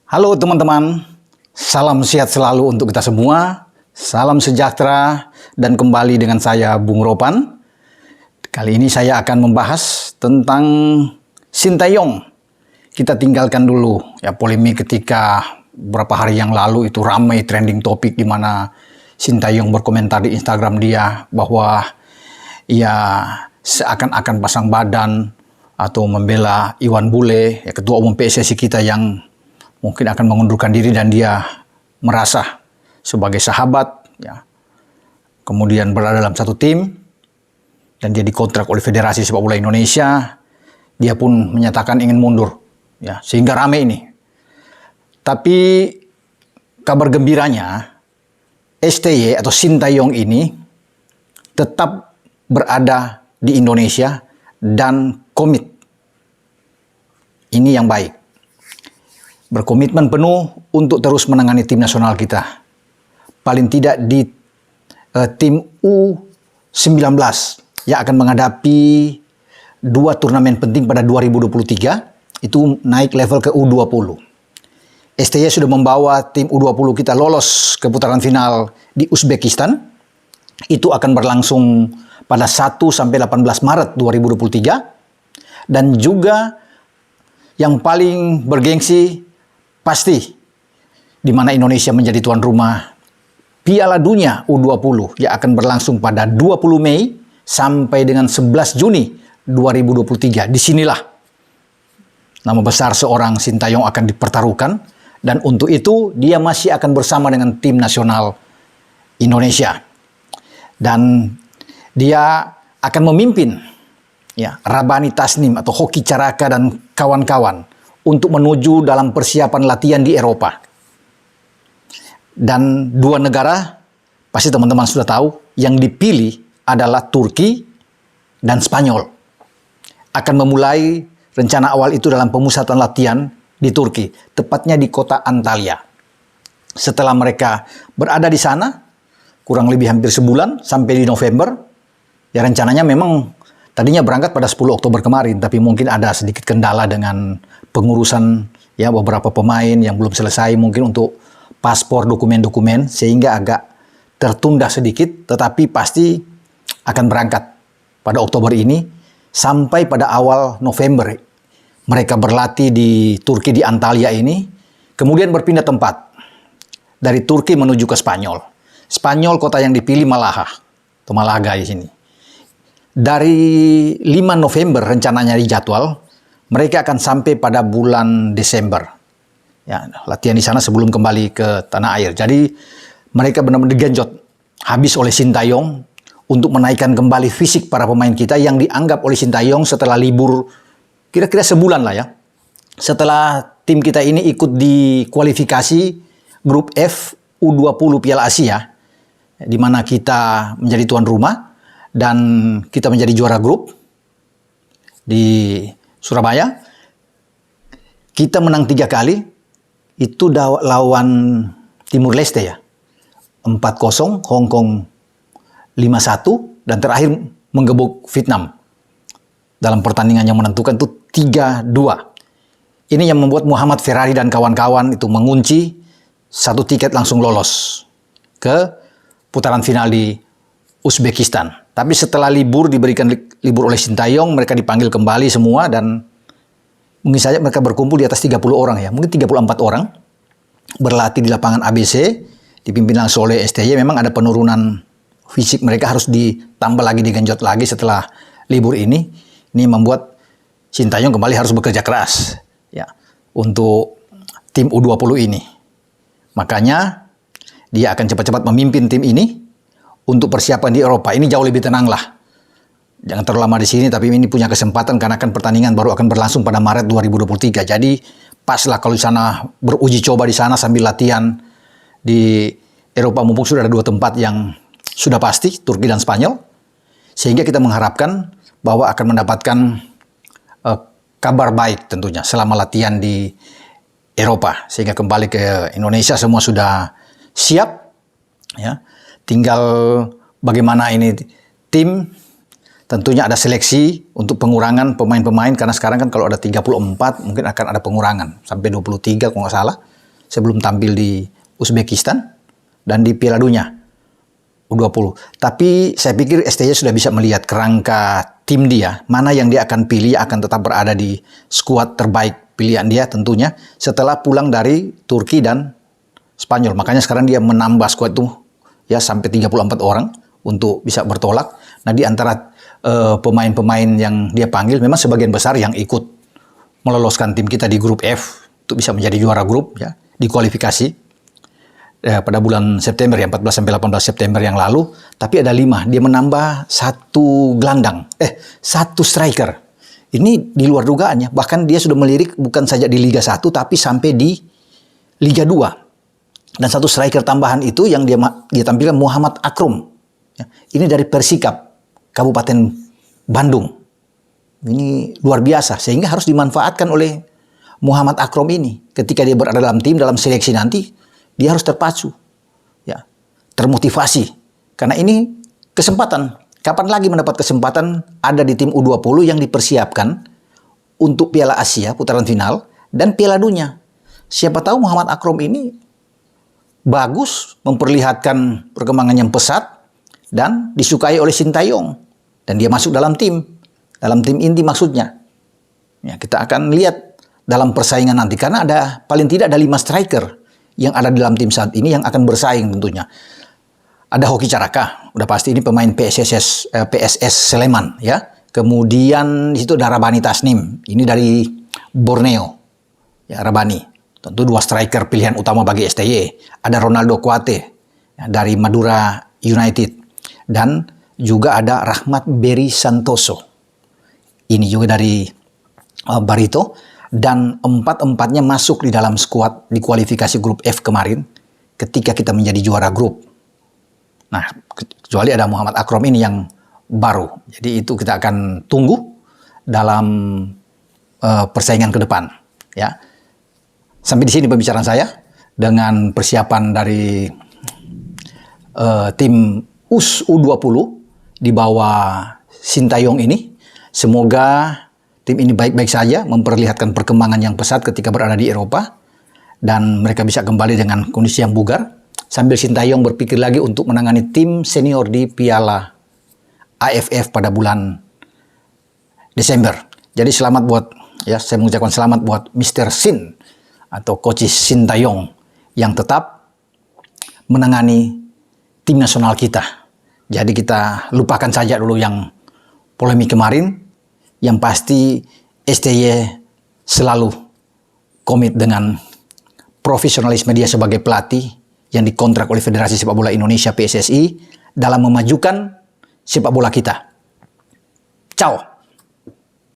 Halo teman-teman, salam sehat selalu untuk kita semua, salam sejahtera, dan kembali dengan saya Bung Ropan. Kali ini saya akan membahas tentang Sintayong. Kita tinggalkan dulu ya polemik ketika beberapa hari yang lalu itu ramai trending topik di mana Sintayong berkomentar di Instagram dia bahwa ia seakan-akan pasang badan atau membela Iwan Bule, ya, ketua umum PSSI kita yang mungkin akan mengundurkan diri dan dia merasa sebagai sahabat, ya, kemudian berada dalam satu tim dan dia dikontrak oleh Federasi Sepak Bola Indonesia, dia pun menyatakan ingin mundur, ya, sehingga ramai ini. Tapi kabar gembiranya STY atau Sintayong ini tetap berada di Indonesia dan komit. Ini yang baik. Berkomitmen penuh untuk terus menangani tim nasional kita. Paling tidak di tim U19 yang akan menghadapi dua turnamen penting pada 2023, itu naik level ke U20. STY sudah membawa tim U20 kita lolos ke putaran final di Uzbekistan. Itu akan berlangsung pada 1 sampai 18 Maret 2023. Dan juga yang paling bergengsi pasti di mana Indonesia menjadi tuan rumah Piala Dunia U20 yang akan berlangsung pada 20 Mei sampai dengan 11 Juni 2023. Disinilah nama besar seorang Sintayong akan dipertaruhkan dan untuk itu dia masih akan bersama dengan tim nasional Indonesia. Dan dia akan memimpin ya Rabani Tasnim atau Hoki Caraka dan kawan-kawan untuk menuju dalam persiapan latihan di Eropa. Dan dua negara, pasti teman-teman sudah tahu, yang dipilih adalah Turki dan Spanyol. Akan memulai rencana awal itu dalam pemusatan latihan di Turki, tepatnya di kota Antalya. Setelah mereka berada di sana, kurang lebih hampir sebulan, sampai di November, ya rencananya memang tadinya berangkat pada 10 Oktober kemarin, tapi mungkin ada sedikit kendala dengan pengurusan ya beberapa pemain yang belum selesai mungkin untuk paspor, dokumen-dokumen, sehingga agak tertunda sedikit, tetapi pasti akan berangkat pada Oktober ini sampai pada awal November. Mereka berlatih di Turki di Antalya ini, kemudian berpindah tempat dari Turki menuju ke Spanyol. Spanyol kota yang dipilih Malaga atau Malaga di sini. Dari 5 November rencananya di jadwal, mereka akan sampai pada bulan Desember. Ya, latihan di sana sebelum kembali ke tanah air. Jadi mereka benar-benar digenjot habis oleh Sintayong untuk menaikkan kembali fisik para pemain kita yang dianggap oleh Sintayong setelah libur kira-kira sebulan lah ya. Setelah tim kita ini ikut di kualifikasi grup F U20 Piala Asia, di mana kita menjadi tuan rumah dan kita menjadi juara grup di Surabaya. Kita menang 3 kali, itu lawan Timur Leste ya, 4-0, Hong Kong 5-1, dan terakhir menggebuk Vietnam dalam pertandingan yang menentukan itu 3-2. Ini yang membuat Muhammad Ferrari dan kawan-kawan itu mengunci satu tiket langsung lolos ke putaran final di Uzbekistan. Tapi setelah libur, diberikan libur oleh Sintayong, mereka dipanggil kembali semua dan mungkin saja mereka berkumpul di atas 30 orang ya, mungkin 34 orang berlatih di lapangan ABC, dipimpin langsung oleh STY. Memang ada penurunan fisik, mereka harus ditambah lagi, digenjot lagi setelah libur ini. Ini membuat Sintayong kembali harus bekerja keras ya untuk tim U20 ini. Makanya dia akan cepat-cepat memimpin tim ini untuk persiapan di Eropa. Ini jauh lebih tenang lah. Jangan terlalu lama di sini, tapi ini punya kesempatan karena kan pertandingan baru akan berlangsung pada Maret 2023. Jadi pas lah kalau di sana beruji coba di sana sambil latihan di Eropa, mumpung sudah ada 2 tempat yang sudah pasti, Turki dan Spanyol. Sehingga kita mengharapkan bahwa akan mendapatkan kabar baik tentunya selama latihan di Eropa. Sehingga kembali ke Indonesia semua sudah siap ya. Tinggal bagaimana ini tim, tentunya ada seleksi untuk pengurangan pemain-pemain, karena sekarang kan kalau ada 34 mungkin akan ada pengurangan sampai 23 kalau nggak salah. sebelum tampil di Uzbekistan dan di Piala Dunia U20. Tapi saya pikir STY sudah bisa melihat kerangka tim dia, mana yang dia akan pilih akan tetap berada di skuad terbaik pilihan dia tentunya setelah pulang dari Turki dan Spanyol. Makanya sekarang dia menambah skuad itu ya sampai 34 orang untuk bisa bertolak. Nah, di antara pemain-pemain yang dia panggil memang sebagian besar yang ikut meloloskan tim kita di grup F untuk bisa menjadi juara grup ya di kualifikasi. Pada bulan September ya, 14 sampai 18 September yang lalu, tapi ada 5. Dia menambah satu striker. Ini di luar dugaannya. Bahkan dia sudah melirik bukan saja di Liga 1 tapi sampai di Liga 2. Dan satu striker tambahan itu yang dia tampilkan Muhammad Akrom. Ya, ini dari Persikap Kabupaten Bandung. Ini luar biasa sehingga harus dimanfaatkan oleh Muhammad Akrom ini. Ketika dia berada dalam tim, dalam seleksi nanti, dia harus terpacu, ya, termotivasi. Karena ini kesempatan. Kapan lagi mendapat kesempatan ada di tim U20 yang dipersiapkan untuk Piala Asia putaran final dan Piala Dunia. Siapa tahu Muhammad Akrom ini bagus, memperlihatkan perkembangan yang pesat dan disukai oleh Sintayong. Dan dia masuk dalam tim inti maksudnya. Ya, kita akan lihat dalam persaingan nanti karena ada paling tidak ada 5 striker yang ada di dalam tim saat ini yang akan bersaing tentunya. Ada Hoki Caraka, udah pasti ini pemain PSS Sleman ya. Kemudian di situ ada Rabani Tasnim, ini dari Borneo. Ya, Rabani. Tentu 2 striker pilihan utama bagi STY. Ada Ronaldo Kuate ya, dari Madura United dan juga ada Rahmat Beri Santoso. Ini juga dari Barito. Dan 4-empatnya masuk di dalam skuad di kualifikasi grup F kemarin ketika kita menjadi juara grup. Nah, kecuali ada Muhammad Akrom ini yang baru. Jadi itu kita akan tunggu dalam persaingan ke depan. Ya. Sampai di sini pembicaraan saya dengan persiapan dari tim U20 di bawah Sintayong ini. Semoga tim ini baik-baik saja, memperlihatkan perkembangan yang pesat ketika berada di Eropa. Dan mereka bisa kembali dengan kondisi yang bugar. Sambil Sintayong berpikir lagi untuk menangani tim senior di Piala AFF pada bulan Desember. Jadi selamat buat, ya saya mengucapkan selamat buat Mr. Sin atau Coach Sintayong yang tetap menangani tim nasional kita. Jadi kita lupakan saja dulu yang polemik kemarin. Yang pasti STY selalu komit dengan profesionalisme dia sebagai pelatih yang dikontrak oleh Federasi Sepak Bola Indonesia PSSI dalam memajukan sepak bola kita. Ciao.